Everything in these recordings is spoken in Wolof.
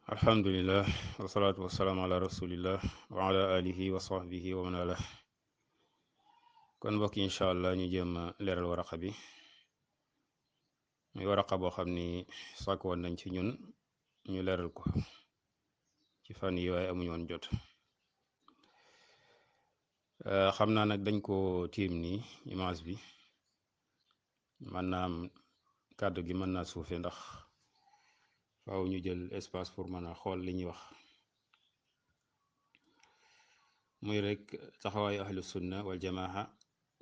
alhamdulillah wasalaatu wasalaamu ala rasulillah wa ala alihi wa sahbihi wa man wala kon mbokk yi incha allah ñu jéem a leeral waraqa bi muy waraqa boo xam ni sàkk woon nañ ci ñun ñu leeral ko ci fan yi waaye amuñu woon jot xam naa nag dañ ko tiim nii image bi mën naa am kàddu gi mën naa suufe ndax faaw ñu jël espace pour mën a xool li ñuy wax muy rek taxawaayu ahlu sunna wal jamaa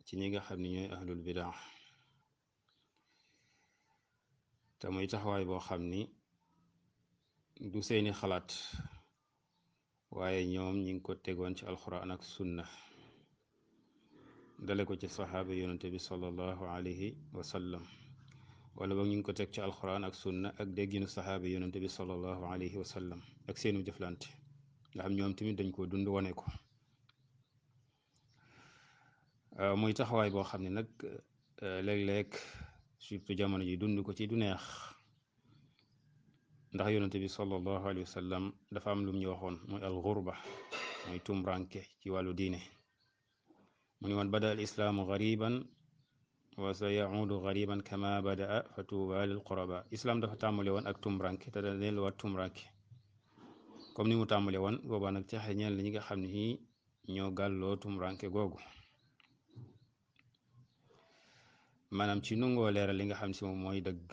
ci ñi nga xam ni ñooy ahlul bidaa te muy taxawaay boo xam ni du seeni xalaat waaye ñoom ñi ngi ko tegoon ci alquran ak sunna dale ko ci saxaaba yonente bi sallallahu alayhi wa sallam wala boog ñu ngi ko teg ci alquran ak sunna ak dégginu saxaaba yonente bi sallallahu alayhi wa sallam ak seenu jëflante nga xam ñoom tamit dañ ko dund wane ko muy taxawaay boo xam ne nag léeg-léeg surtout jamono ji dund ko ci du neex ndax yonente bi sallallahu alayhi wa sallam dafa am lu mu ñu waxoon muy al xurba muy tumranke ci wàllu diine mu ni woon bada al islaamu gariban wa sa yaudu gariban kama badaa fa tuuba lil quraba islaam dafa tàmbale woon ak tumranke te dana delluwaat tumranke comme ni mu tàmbale woon boobaa nag texe ñeel ñi nga xam ne ñoo gàlloo tumranke googu maanaam ci nungoo leeral li nga xam si moom mooy dëgg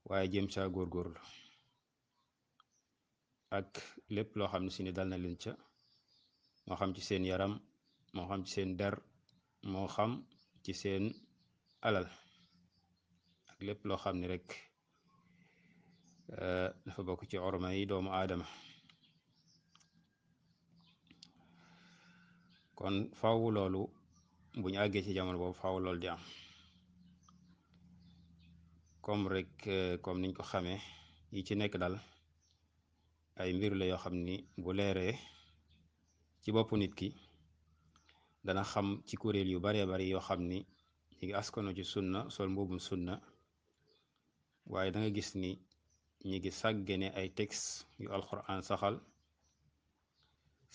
waaye jëm saa góorgóorlu ak lépp loo xam ne si ni dal na leen ca moo xam ci seen yaram moo xam ci seen der moo xam ci seen alal ak lépp loo xam ne rek dafa bokk ci orma yi doomu aadama kon faaw loolu bu ñu àggee ci jamono boobu faaw loolu di am comme rek comme niñ ko xamee yi ci nekk dal ay mbir la yoo xam ni bu leeree ci boppu nit ki dana xam ci kuréel yu baree bari yoo xam ni ñi ngi askano ci sunna sol mbuubum sunna waaye da nga gis ni ñi ngi sàggene ay texte yu alquran saxal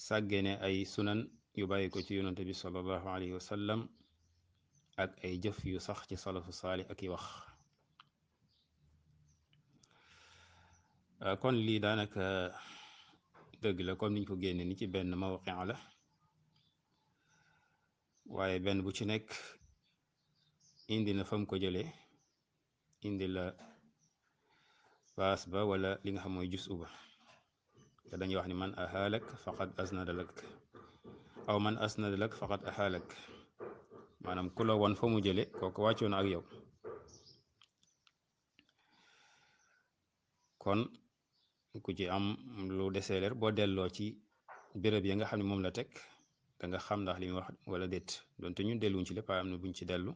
sàggene ay sunan yu bàyyi ko ci yonante bi sallallahu alayhi wa sallam ak ay jëf yu sax ci salafu saalih ak i wax kon lii daanaka dëgg la comme niñ ko génne ni ci benn mawqia la waaye benn bu ci nekk indi na fam ko jëlee indi la baas ba wala li nga xam mooy jus uba te dañuy wax ni man ahaalak faqad asnada lak aw man asnada lak faqad ahaalak maanaam ku la woon fa mu jële kooku wàccoon ak yow kon ku ci am lu desee leer boo delloo ci béréb yi nga xam ne moom la teg da nga xam ndax li muy wax wala déet donte ñun delluñ ci lépp am na buñ ci dellu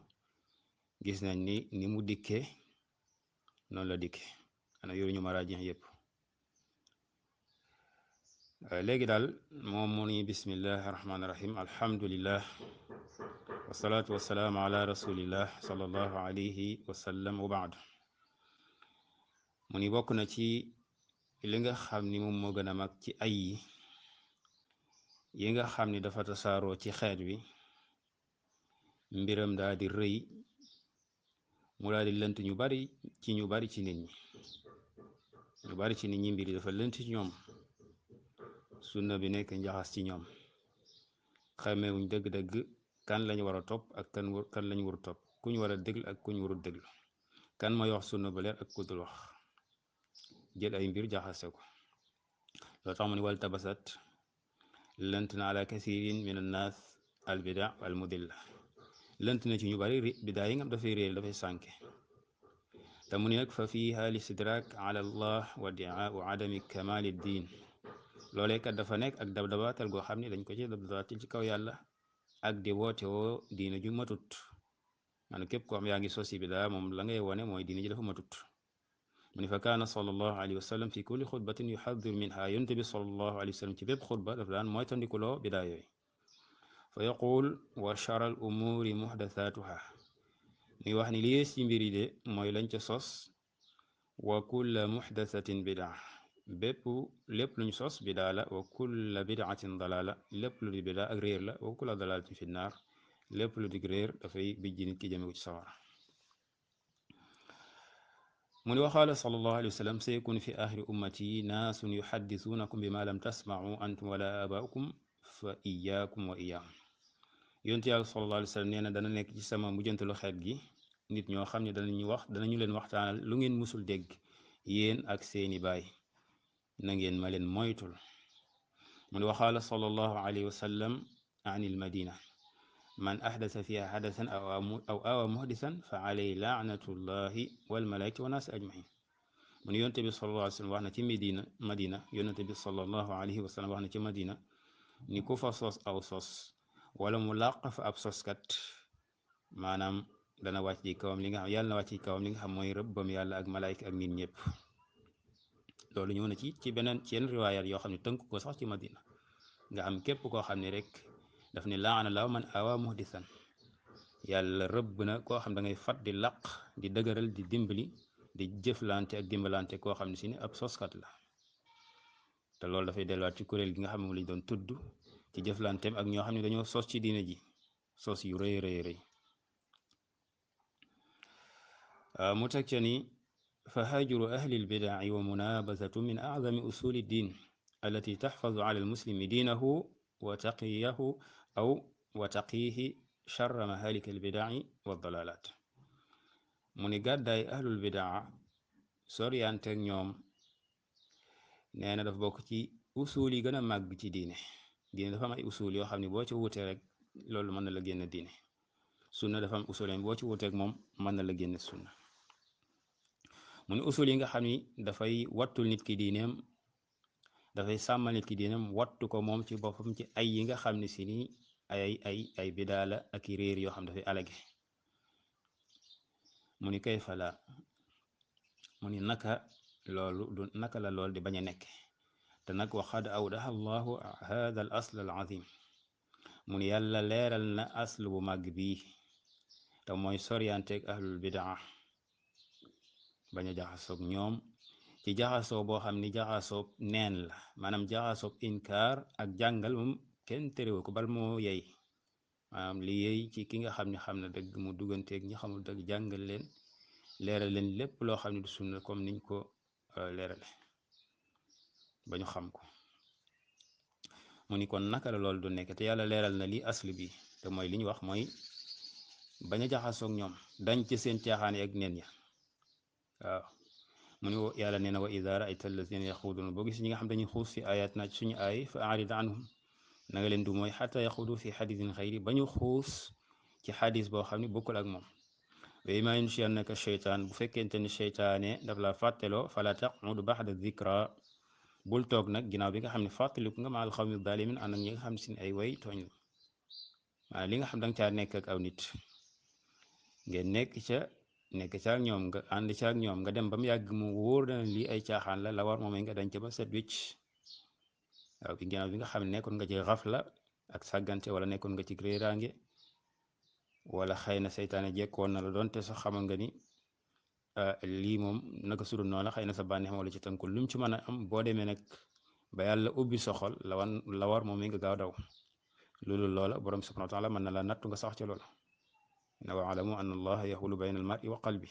gis nañ ni mu dikkee noonu la dikkee ana yoruñu maraaji yépp léegi daal moom mu ni bismillahi rahmaani rahim alhamdulillah wasalaatu wasalaamu ala rasulillah sallallahu alayhi wa sallam wa baad mu ni bokk na ci li nga xam ni moom moo gën a mag ci ay yi nga xam ni dafa tasaaroo ci xeet wi mbiram daa di rëy mu daa di lënt ñu bari ci nit ñi mbir yi dafa lënt ci ñoom sunna bi nekk njaxas ci ñoom xamewuñ dëgg-dëgg kan lañu war a topp ak kan lañu war a topp kuñ war a déglu ak kuñ warul déglu kan mooy wax sunna ba leer ak ku dul wax jël ay mbir jaxase ko loo tax mu ni wal tabasat lënt na ala kasirin min annaas al bida al mudilla lënt na ci ñu bari bidaa yi nga xam dafay réer dafay sànke te mu ni nag fa fiha listidrak ala allah wa diaau adami kamali diin loolee kat dafa nekk ak dabdabaatal goo xam ne dañ ko ci dabdabaatal ci kaw yàlla ak di woote woo diina ju matut maanaam képp koo xam yaa ngi sosi bidaa moom la ngay wone mooy diina ji dafa matut mu ni fa kaana sallallahu alayhi wa sallam fi kulli xutbatin yuxadir minha yonte bi sallallahu alayhi wa sallam ci bépp xutba dafa daan mooy tandikuloo bidaa yooyu fa yaqul wa chara al umuri muhdathatuha muy wax ni li yées ci mbir yi de mooy lañ ca sos wa kulla muhdathatin bidaa bépp lépp luñ sos bidaa la wa kulla bidaatin dalaala lépp lu di bidaa ak réer la wa kulla dalaalatin fi naar lépp lu di réer dafay bijji nit ki jëme ko ci sawara mu ni waxaala sallallahu alayhi wa sallam sayakun fi axiri ummati naasun yuxaddisuunakum bima lam tasmacuu antum wala abaaukum fa iyaakum wa iyaahum yonent yàlla sallallahu alayhi wa sallam nee na dana nekk ci sama mujjantalu xeet gi nit ñoo xam ne danañu leen waxtaanal lu ngeen musul dégg yéen ak seeni baay na ngeen ma leen moytul mu ne waxaala sallallahu alayhi wa sallam an il madina man ahdasa fiha hadasan aw awa muhdisan fa alayhi laanatullahi walmalaikati wa naasi ajmain mu ne yonte bi sallallahu alayhi wa sallam wax na ci madina yonente bi sallallahu alayhi wa sallam wax na ci madina ni ku fa sos aw sos wala mu làq fa ab soskat maanaam dana wàcc ci kawam li nga xam yàlla na wàcc ci kawam li nga xam mooy rëbbam yàlla ak malaayka ak nit ñëpp loolu ñëw na ci beneen ci yenn riwaayaat yoo xam ne tënk ko sax ci madina nga xam képp koo xam ne rek daf ne laana law man awa muhdisan yàlla rëbb na koo xam da ngay fat di laq di dëgëral di dimbali di jëflante ak dimbalante koo xam ne si ne ab soskat la te loolu dafay delluwaat ci kuréel gi nga xam ne moom lañ doon tudd ci jëflanteem ak ñoo xam ne dañoo sos ci diine ji sos yu rëy rëy rëy mu teg ca ni fa hajru ahli lbidaci wa munabazatu min acdami usuli ddin allati taxfazu ala almuslimi diinahu wa taqiyahu aw wa taqiihi charra mahalika albidaci wa dalalat mu ni gàddaay ahlul bidaa soriyanteeg ñoom nee na dafa bokk ci usul yi gën a màgg ci diine dafa am ay usul yoo xam ne boo ci wutee rek loolu mën na la génn diine sunna dafa am usul yi boo ci wuteeg moom mën na la génn sunna mu ne usul yi nga xam ni dafay wattul nit ki diineem dafay sàmmal nit ki diineem wattu ko moom ci boppam ci ay yi nga xam ne si ni ay bidaa la ak i réer yoo xam dafay alage mu ni kay fala mu ni naka la lool di bañ a nekk te nag waxad awdaha allahu hada al asl al azim mu ni yàlla leeral na asl bu màgg bii te mooy soriyanteeg ahlul bidaa bañ a jaxasoog ñoom ci jaxasoo boo xam ni jaxasoo neen la maanaam jaxasoo inkaar ak jàngal moom kenn terewu ko bal moo yey maanaam li yey ci ki nga xam ne xam na dëgg mu dugganteeg ñi xamul dëgg jàngal leen leeral leen lépp loo xam ne du sunna comme niñ ko leerale ba ñu xam ko mu ni kon naka la loolu du nekk te yàlla leeral na lii asli bi te mooy li ñu wax mooy bañ a jaxasoog ñoom dañ ci seen caaxaan yi ak neen ya waaw mu ni yàlla nee na wa ida raayta allazina yaxuduuna boo gis ñi nga xam dañuy xuus fi ayat na suñu ay fa arid anhum na nga leen du mooy xata yaxudu fi xadisin xayri ba ñu xuus ci xadis boo xam ne bokkul ak moom wa imma yunsiyannaka cheytaan bu fekkente ni cheytaane daf la fàtteloo fala taqudu baxda dikra bul toog nag ginnaaw bi nga xam ne fàttaliku nga ma al xawmi zalimin ànd ak ñi nga xam ne sin ay way tooñ la maanaam li nga xam da nga caa nekk ak aw nit ngeen nekk ca ak ñoom nga ànd ca ak ñoom nga dem ba mu yàgg mu wóor na lii ay caaxaan la war moom nga dañ ca ba set wicc waaw bi ginnaaw bi nga xam ne nekkoon nga ci xafla ak sàggante wala nekkoon nga ci réeraange wala xëy na seytaane jekkoon na la doonte sax xamal nga ni lii moom naka sudul noonu la xëy na sa bànneex moo la ci tënkul lu mu ci mën a am boo demee nag ba yàlla ubbi soxol la war moom nga gaaw daw loolu loola borom subhanahu wa taala mën na la nattu nga sax ca loola ne waalamu anna allaha yaxulu bayna al mar'i wa qalbi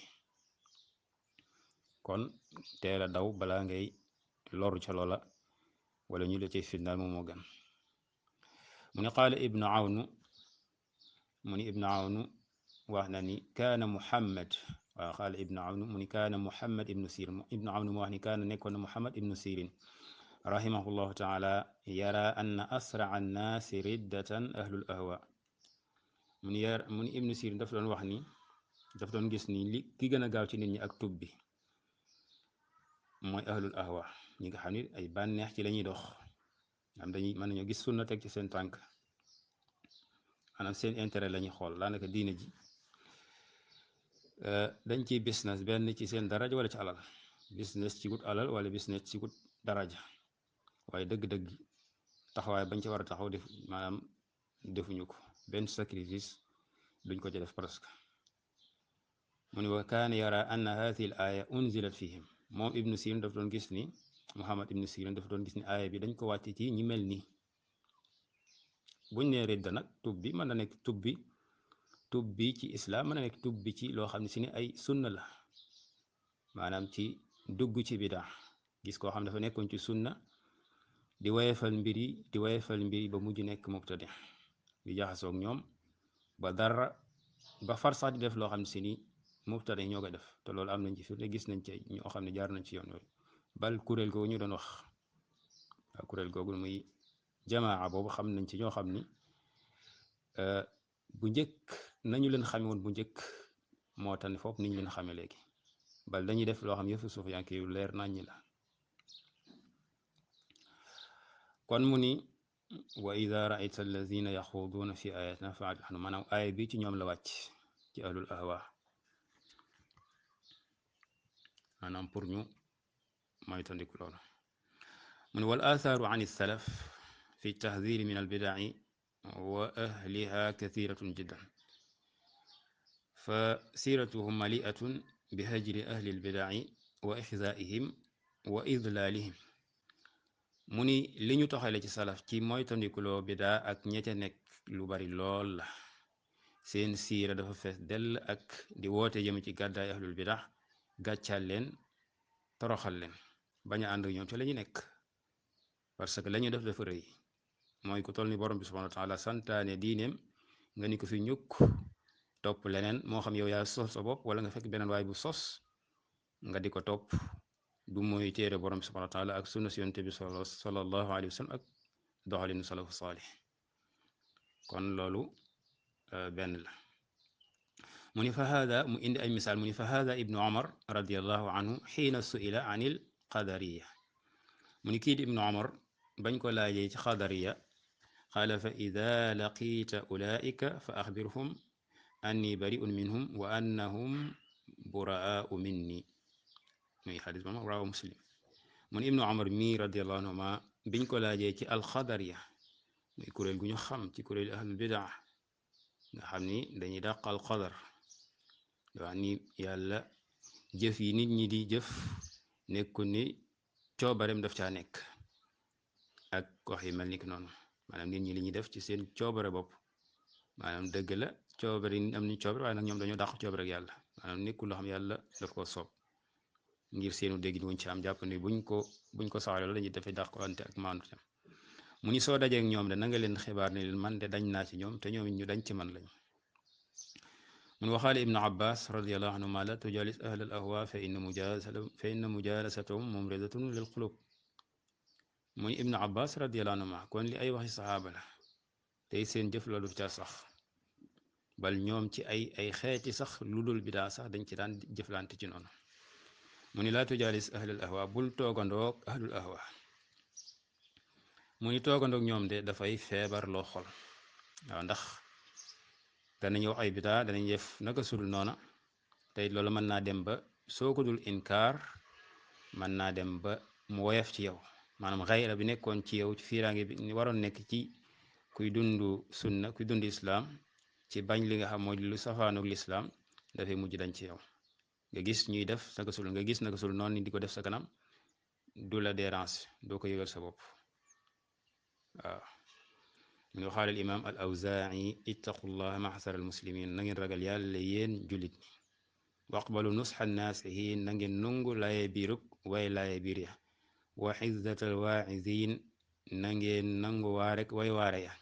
kon teel a daw balaa ngay loru ca loola wala ñu la cay fitnaal moom moo gën mu ne qaala ibnu awnu mu ni ibnu awnu wax na ni kaana muhammad waaw qaala ibnu awnu mu ni kaana muhammad ibnu sirin ibnu awnu mu wax ni kaana nekkoon na muhammad ibnu sirin rahimahullahu taala yara anna asraa annaasi riddatan ahlul ahwa mu ni ibnu sirin daf doon wax ni daf doon gis ni li ki gën a gaaw ci nit ñi ak tub bi mooy ahlul ahwa ñi nga xam ni ay bànneex ci la ñuy dox am dañuy mën nañoo gis sunna teg ci seen tànk maanaam seen intérêt la ñuy xool daanaka diine ji dañ ciy business benn ci seen daraja wala ci alal business ci wut alal wala business ci wut daraja waaye dëgg-dëgg taxawaay bañ ci war a taxaw def maanaam defuñu ko benn sacrifice duñ ko ci def presque mu ne wa kaana yara anna hadihi al aya unzilat fihim moom ibnu sirin daf doon gis ni Muhammad ibn Sirin dafa doon gis ni aaya bi dañ ko wàcce ci ñi mel nii buñ nee ridda nag tub bi mën na nekk tub bi ci islaam mën na nekk tub bi ci loo xam ne si ni ay sunna la maanaam ci dugg ci bidaa gis koo xam dafa nekkoon ci sunna di woyefal mbir yi ba mujj nekk mubtadi di jaxasoog ñoom ba dara ba far sax di def loo xam ne si ni mubtadi ñoo koy def te loolu am nañ ci firnde gis nañ ci ñoo xam ne jaar nañ ci yoon yooyu bal kuréel googu ñu doon wax waaw kuréel googu muy jamaa boobu xam nañ ci ñoo xam ni bu njëkk nañu leen xame woon bu njëkk moo tax ne foofu niñ leen xame léegi bal dañuy def loo xam yëfu suufiyanke yu leer naññi la kon mu ni wa ida raayta alladina yaxuduuna fi ayatina faarif anhum maanaam aaya bi ci ñoom la wàcc ci ahlul ahwa maanaam pour ñu moytandiku loolu mu ni wal athaaru an salaf fi tahdiri min albidaci wa ahliha kathiratun jiddan fa siiratuhum mali'atun bi hajri ahli albidaci wa ixzaaihim wa idlaalihim mu ni li ñu toxale ci salaf ci moytandikuloo bidaa ak ñete nekk lu bari lool la seen siira dafa fees dell ak di woote jëm ci gàddaay ahlul bidaa gàccal leen toroxal leen bañ a ànd ak ñoom ci la ñu nekk parce que la ñu def dafa rëy mooy ku toll ni borom bi subhanahu wa taala santaane diineem nga ni ko fi ñukk topp leneen moo xam yow yaa sos sa bopp wala nga fekk beneen waay bu sos nga di ko topp du mooy téere borom bi subhanahu wa taala ak sunna si yonte bi sallallahu alayhi wa sallam ak doxalinu salafu saalih kon loolu benn la mu ni fa haada mu indi ay misaal mu ni fa haada ibnu omar radiallahu anhu xiina suila an il qadariya mu ni kii di ibnu omar bañ ko laajee ci qadariya qaala fa ida laqiita ulaika fa axbirhum anni bariun minhum wa annahum buraau minni muy xadis ba ma rawa muslim mu ni ibnu omar mii radiallahu anhuma biñ ko laajee ci alqadariya muy kuréel gu ñu xam ci kuréel ahlul bidaa nga xam ni dañuy dàqal qadar wax ni yàlla jëf yi nit ñi di jëf nekku ni coobareem daf caa nekk ak wax yi mel ni ki noonu maanaam nit ñi li ñuy def ci seen coobare bopp maanaam dëgg la coobare yi am nañ coobare waaye nag ñoom dañoo dàq coobare ak yàlla maanaam nekkul loo xam yàlla daf ko soob ngir seenu dégg wuñ ci am jàpp ni buñ ko saxale la dañuy dafay dàq wante ak maandu tam mu ni soo dajeek ñoom de na nga leen xibaar ne leen man de dañ naa ci ñoom te ñoom ñu dañ ci man lañ mun waxaale ibnu abbas radiallahu anhuma la tujalis ahla al ahwa fa inna mujalasatahum mumridatun lil qulub muy ibnu abbas radiallahu anhuma kon li ay waxi saxaaba la tey seen jëf loolu ca sax bal ñoom ci ay xeeti sax lu dul bidaa sax dañ ci daan jëflante ci noonu mu ni laa tujalis ahla al ahwa bul toogandoog ahlul ahwa mu ni toogandoog ñoom de dafay feebar loo xol waaw ndax danañ wax ay bidaa danañ def naka sudul noona tey loolu mën naa dem ba soo ko dul inkaar mën naa dem ba mu woyof ci yow maanaam xayra bi nekkoon ci yow ci fiiraange bi ni waroon nekk ci kuy dundu sunna kuy dundu islaam ci bañ li nga xam mooy lu safaanoog lislaam dafay mujj dañ ci yow nga gis ñuy def naka sudul nga gis naka sudul noonu ni di ko def sa kanam du la dérange doo ko yëgal sa bopp waaw من وقال الإمام الأوزاعي اتقوا الله محسر المسلمين نغن رجل يالا يين جوليت واقبلوا نصح الناسحين نغن نونغو لا يبيرك وي لا يبيريا وحزة الواعظين نغن نونغو وارك وي واريا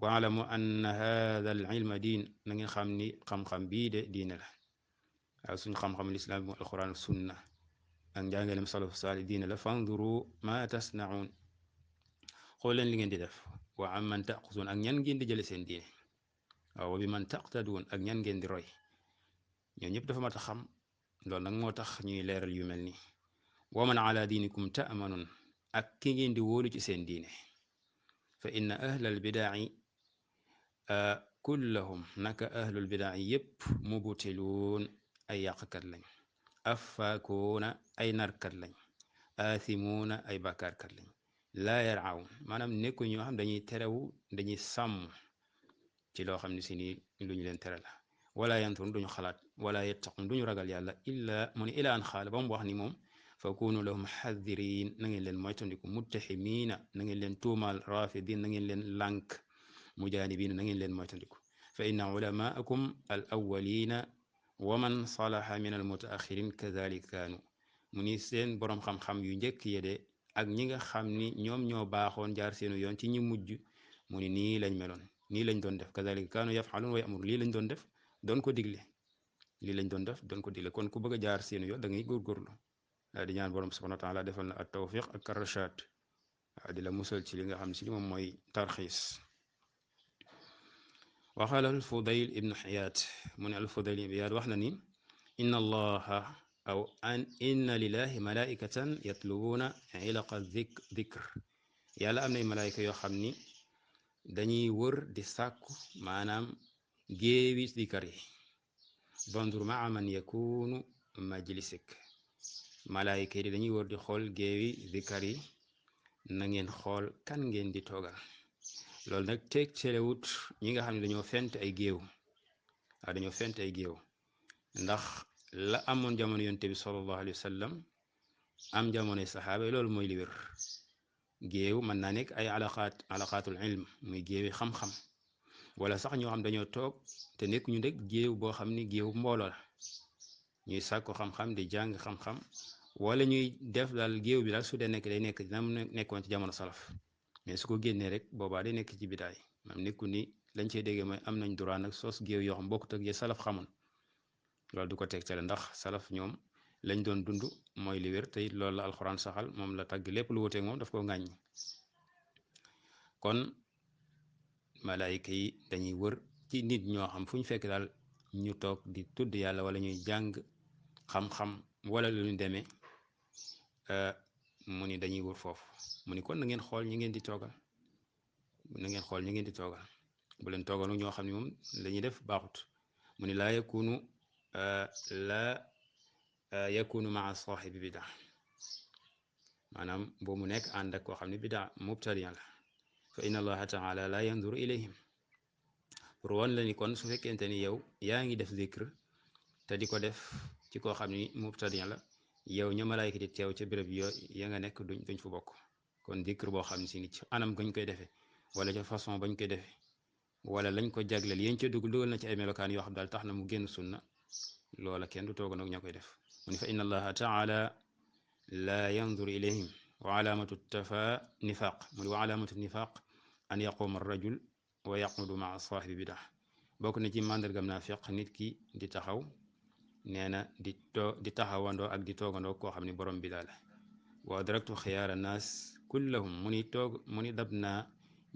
واعلموا أن هذا العلم دين نغن خمني خم بيد دين له أو سن خم الإسلام والقرآن والسنة أن جانغل مصالح الصالح دين له فانظروا ما تصنعون قولن li ngeen di def wa am man taqusun ak ñan ngeen di jële seen diine waaw wa bi man taqtadun ak ñan ngeen di roy ñoo ñëpp dafa mat a xam loolu nag moo tax ñuy leeral yu mel nii wa man ala diinikum ta'manun ak ki ngeen di wóolu ci seen diine fa inna ahlal bidaa'i kullahum naka ahlul bidaa'i yépp mubtiluun ay yàqkat lañ affaakuuna ay narkat lañ aathimuuna ay bàkkaarkat lañ laa yaraaw maanaam nekku ñoo xam dañuy terewu dañuy sàmm ci loo xam ne si nii lu ñu leen tere la wala yanturun duñu xalaat wala yettaqun duñu ragal yàlla illa mu ne ila an xaala ba mu wax ni moom fa kunu lahum xadirin na ngeen leen moytandiku muttaximiina na ngeen leen tuumaal rafidin na ngeen leen lànk mujaanibiina na ngeen leen moytandiku fa inna ulamaakum al awwalina wa man salaha min al mutaaxirin kadalika kaanu mu ni seen boroom xam-xam yu njëkk ye de ak ñi nga xam ni ñoom ñoo baaxoon jaar seenu yoon ci ñi mujj mu ni nii lañ meloon nii lañ doon def kadalika kaanu yafaluun wa yamur lii lañ doon def doon ko digle lii lañ doon def doon ko digle kon ku bëgg a jaar seenu yoon da ngay góorgóorlu di ñaan borom subhanahu wa taala defal na at tawfiq ak arrashaad di la musal ci li nga xam si moom mooy tarxiis waxaala alfudayl ibnu xiyaat mu ne alfudayl ibnu xiyaat wax na ni inna allaha aw an inna lillahi malaikatan yatlubuuna ilaqa dikr yàlla am nay malaayka yoo xam ni dañuy wër di sàkku maanaam géewi dikar yi bandur maa man yakunu majlisik malaayka yi dañuy wër di xool géewi dikar yi na ngeen xool kan ngeen di toogal loolu nag teg celewut ñi nga xam ne dañoo fent ay géew dañoo fent ay géew ndax la amoon jamono yonte bi sallallahu alayhi wa sallam am jamonoy saxaaba yi loolu mooy li wér géew mën naa nekk ay alaqaatul ilm muy géewi xam-xam wala sax ñoo xam dañoo toog te nekk ñu rek géew boo xam ni géew mbooloo la ñuy sàkku xam-xam di jàng xam-xam wala ñuy def daal géew bi daal su dee nekk day nekk dina nekkoon ci jamono salaf mais su ko génnee rek boobaa day nekk ci bidaay maanaam nekku ni lañ cey déggee mooy am nañ droit nag sos géew yoo xam bokkut ak ya salaf xamoon loolu du ko teg cale ndax salaf ñoom lañ doon dund mooy li wér te it loolu la alxuraan saxal moom la tagg lépp lu wuteeg moom daf ko ŋàññi kon malaayika yi dañuy wër ci nit ñoo xam fu ñu fekk daal ñu toog di tudd yàlla wala ñuy jàng xam-xam wala lu ñu demee mu ni dañuy wër foofu mu ni kon na ngeen xool ñi ngeen di toogal na ngeen xool ñi ngeen di toogal bu leen toogal ñoo xam ne moom la ñuy def baaxut mu ni laa yakunu maa saaxibi bida maanaam boo mu nekk ànd ak koo xam ne bida mubtadian la fa inna allaha taala la yanduru ilayhim pour woon la ni kon su fekkente ni yow yaa ngi def zikr te di ko def ci koo xam ni mubtadian la yow ña malaayka di teew ca béréb ya nga nekk duñ fu bokk kon zikr boo xam ne si ni ci anam gañ koy defee wala ca façon bañ koy defee wala lañ ko jagleel yéen ca dugal na ci ay melokaan yoo xam daal tax na mu génn sunna loola kenn du tooga nag ña koy def mu ni fa inna allaha taala la yandur ilayhim wa alaamatu tafa nifaq mu ni wa alaamatu nifaq an yaquma rajul wa yaqudu maa saahibi bidaa bokk na ci màndargam naafiq nit ki di taxaw nee na di taxawandoo ak di toogandoo koo xam ne borom bidaa la wa adraktu xiyaara naas kullahum mu ni dab naa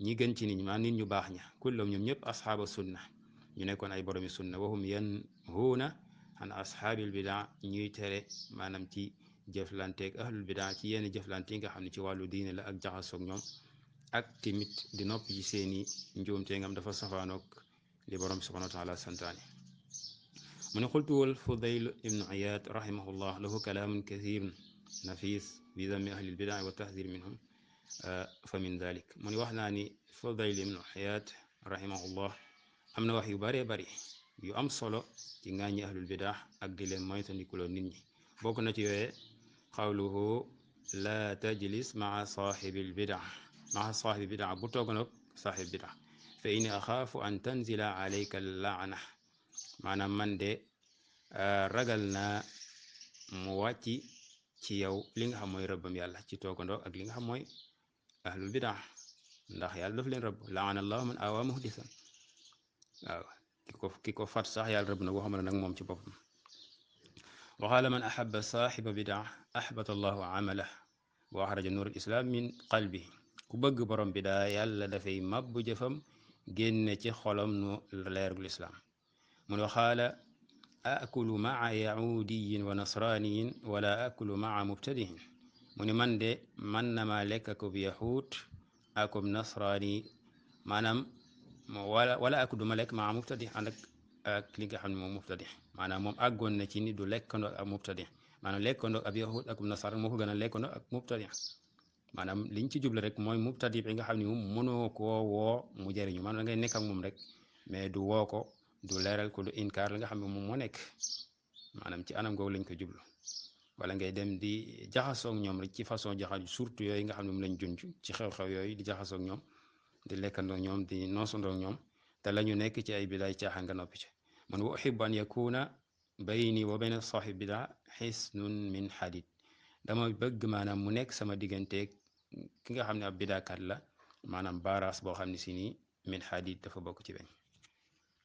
ñi gën ci nit ñi nit ñu baax ña kullahum ñoom ñëpp asxaaba sunna ñu nekkoon ay boromi sunna wahum yanhuuna an asxaabil bidaa ñuy tere maanaam ci jëflanteeg ahlul bidaa ci yenn jëflante yi nga xam ne ci wàllu diine la ak jaxasoog ñoom ak timit di nopp ci seeni njuumte ngam dafa safaanoog li borom subhanahu wa taala santaane mu ne xultu wal Fudayl ibnu Iyaad rahimahullah lahu kalaamun kathirun nafis bi dammi ahlil bidaa wa tahdir minhum fa min dalik mu ne wax naa ni Fudayl ibnu Iyaad rahimahullah am na wax yu baree bari yu am solo ci ngaañi ahlul bidaa ak di leen moytandikuloo nit ñi bokk na ci yooye qawluhu laa tajlis maa saaxibil bidaa bu tooganoog saaxib bidaa fa inni axaafu an tanzila alayka laana maanaam man de ragal naa mu wàcc ci yow li nga xam mooy rëbbam yàlla ci toogandoo ak li nga xam mooy ahlul bidaa ndax yàlla daf leen rëbb laana allahu man awa muhdisan waaw ki ko fat sax yàlla rëbb na boo xam ne nag moom ci boppam wa qaala man ahaba saaxiba bidaa ahbata allahu amalah wa axraja nuur al islam min qalbi ku bëgg borom bidaa yàlla dafay mabbu jëfam génne ci xolam nu leergul islaam mu ne waxaala akulu maa yahudiyin wa nasraniyin wala akulu maa mubtadihin mu ne man de man na maa lekk akub yahud akub nasrani maanaam wala akulu ma lekk maa mubtadi ànd ak li nga xam ne moom mubtadi maanaam moom àggoon na ci ni du lekkandoo ak mubtadi maanaam lekkandoo ab yahud akub nasrani moo ko gën a lekkandoo ak mubtadi maanaam liñ ci jublu rek mooy mubtadi bi nga xam ne moom mënoo koo woo mu jëriñu maanaam da ngay nekk ak moom rek mais du woo ko du leeral ko du inkaar li nga xam ne moom moo nekk maanaam ci anam googu lañ ko jublu wala ngay dem di jaxasoog ñoom rek ci façon jaxas surtout yooyu nga xam ne moom lañ junj ci xew-xew yooyu di jaxasoog ñoom di lekkandoo ñoom di noosandoo ñoom te la ñu nekk ci ay bidaay caaxaan nga noppi ci man wa uhibbu an yakuna bayni wa bayna saaxib bidaa xisnun min xadid dama bëgg maanaam mu nekk sama digganteeg ki nga xam ne ab bidaakat la maanaam baaraas boo xam ne si nii min xadid dafa bokk ci weñ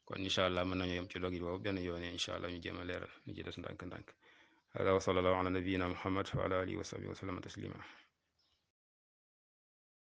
kon incha allah mën nañu yem ci logit boobu benn yoone incha allah ñu jéem a leeral li ci des ndànk-ndànk hada wa sallallahu ala nabiyina muhammad wa ala alihi wa sahbihi wa sallama taslima